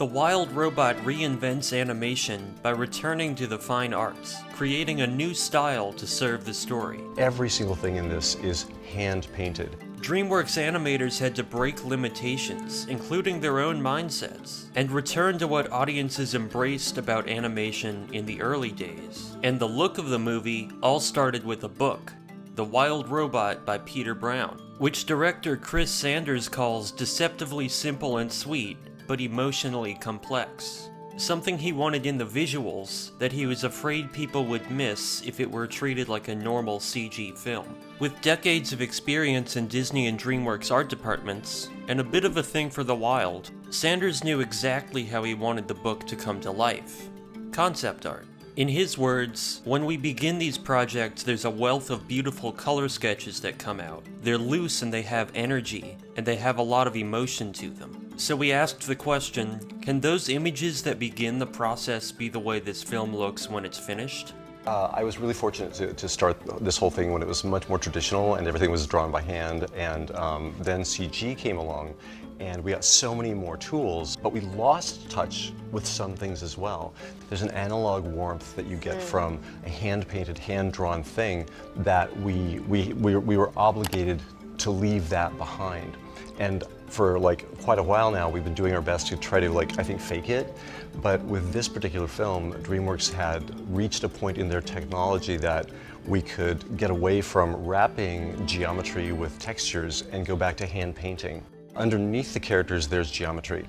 The wild robot reinvents animation by returning to the fine arts, creating a new style to serve the story. Every single thing in this is hand-painted. DreamWorks animators had to break limitations, including their own mindsets, and return to what audiences embraced about animation in the early days. And the look of the movie all started with a book, The Wild Robot by Peter Brown, which director Chris Sanders calls deceptively simple and sweet, but emotionally complex. Something he wanted in the visuals that he was afraid people would miss if it were treated like a normal CG film. With decades of experience in Disney and DreamWorks art departments, and a bit of a thing for the wild, Sanders knew exactly how he wanted the book to come to life. Concept art. In his words, when we begin these projects, there's a wealth of beautiful color sketches that come out. They're loose and they have energy, and they have a lot of emotion to them. So we asked the question, can those images that begin the process be the way this film looks when it's finished? I was really fortunate to start this whole thing when it was much more traditional and everything was drawn by hand, and then CG came along and we got so many more tools, but we lost touch with some things as well. There's an analog warmth that you get from a hand-painted, hand-drawn thing that we were obligated to leave that behind. And for quite a while now, we've been doing our best to try to I think fake it. But with this particular film, DreamWorks had reached a point in their technology that we could get away from wrapping geometry with textures and go back to hand painting. Underneath the characters, there's geometry.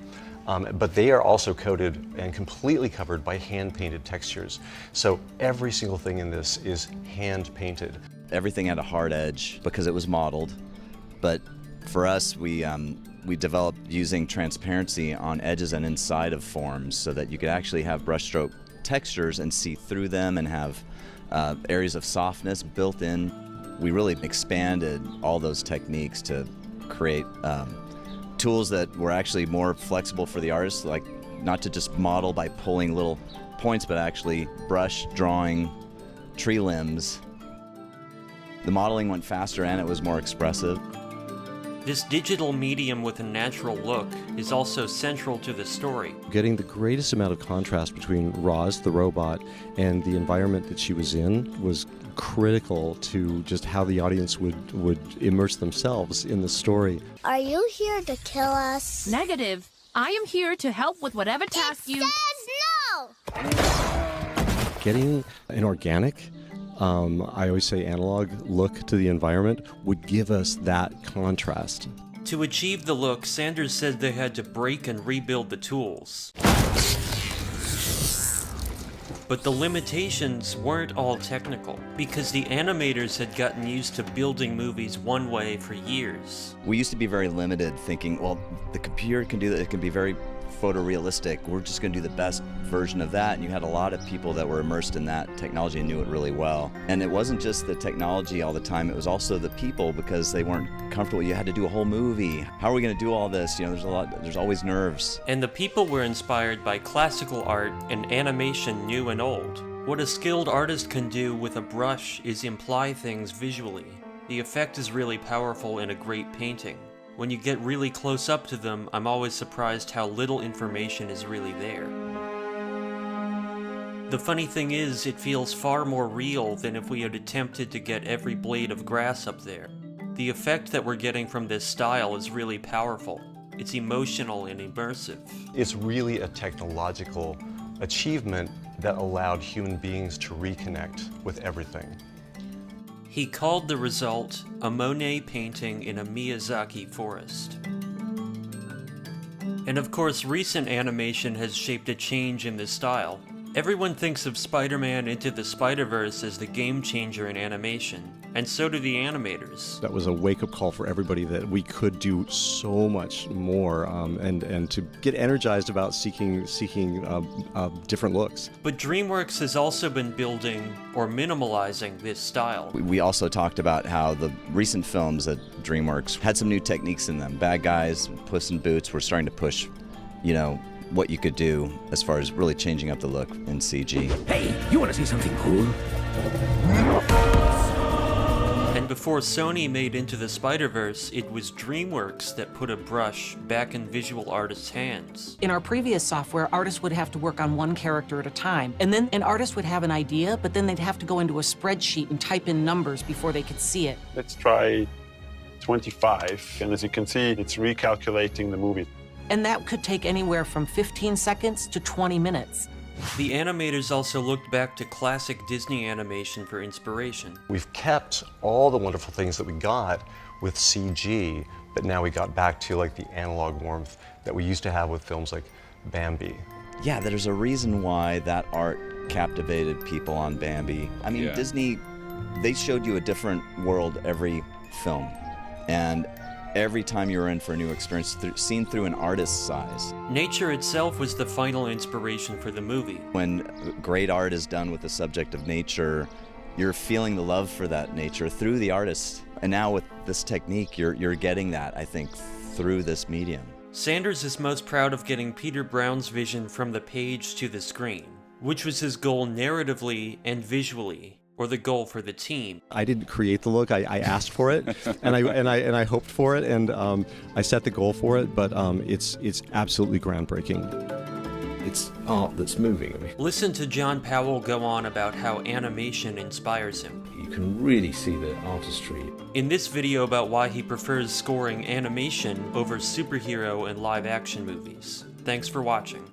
But they are also coated and completely covered by hand-painted textures. So every single thing in this is hand-painted. Everything had a hard edge because it was modeled, but for us, we developed using transparency on edges and inside of forms so that you could actually have brushstroke textures and see through them and have areas of softness built in. We really expanded all those techniques to create tools that were actually more flexible for the artists, like not to just model by pulling little points, but actually brush drawing tree limbs. The modeling went faster and it was more expressive. This digital medium with a natural look is also central to the story. Getting the greatest amount of contrast between Roz, the robot, and the environment that she was in was critical to just how the audience would immerse themselves in the story. Are you here to kill us? Negative. I am here to help with whatever task you... It says no! Getting an organic, I always say analog look to the environment would give us that contrast. To achieve the look, Sanders said they had to break and rebuild the tools. But the limitations weren't all technical, because the animators had gotten used to building movies one way for years. We used to be very limited, thinking, well, the computer can do that, it can be very photorealistic, we're just going to do the best version of that. And you had a lot of people that were immersed in that technology and knew it really well. And it wasn't just the technology all the time, it was also the people, because they weren't comfortable. You had to do a whole movie. How are we going to do all this? You know, there's always nerves. And the people were inspired by classical art and animation new and old. What a skilled artist can do with a brush is imply things visually. The effect is really powerful in a great painting. When you get really close up to them, I'm always surprised how little information is really there. The funny thing is, it feels far more real than if we had attempted to get every blade of grass up there. The effect that we're getting from this style is really powerful. It's emotional and immersive. It's really a technological achievement that allowed human beings to reconnect with everything. He called the result a Monet painting in a Miyazaki forest. And of course, recent animation has shaped a change in this style. Everyone thinks of Spider-Man Into the Spider-Verse as the game changer in animation, and so do the animators. That was a wake-up call for everybody that we could do so much more, and to get energized about seeking different looks. But DreamWorks has also been building or minimalizing this style. We also talked about how the recent films at DreamWorks had some new techniques in them. Bad Guys, Puss in Boots were starting to push, what you could do as far as really changing up the look in CG. Hey, you want to see something cool? And before Sony made Into the Spider-Verse, it was DreamWorks that put a brush back in visual artists' hands. In our previous software, artists would have to work on one character at a time. And then an artist would have an idea, but then they'd have to go into a spreadsheet and type in numbers before they could see it. Let's try 25, and as you can see, it's recalculating the movie. And that could take anywhere from 15 seconds to 20 minutes. The animators also looked back to classic Disney animation for inspiration. We've kept all the wonderful things that we got with CG, but now we got back to like the analog warmth that we used to have with films like Bambi. Yeah, there's a reason why that art captivated people on Bambi. I mean, Disney, they showed you a different world every film. And every time you were in for a new experience, seen through an artist's eyes. Nature itself was the final inspiration for the movie. When great art is done with the subject of nature, you're feeling the love for that nature through the artist. And now with this technique, you're getting that, I think, through this medium. Sanders is most proud of getting Peter Brown's vision from the page to the screen, which was his goal narratively and visually, or the goal for the team. I didn't create the look. I asked for it, and I hoped for it, and I set the goal for it. But it's absolutely groundbreaking. It's art that's moving. Listen to John Powell go on about how animation inspires him. You can really see the artistry. In this video about why he prefers scoring animation over superhero and live-action movies. Thanks for watching.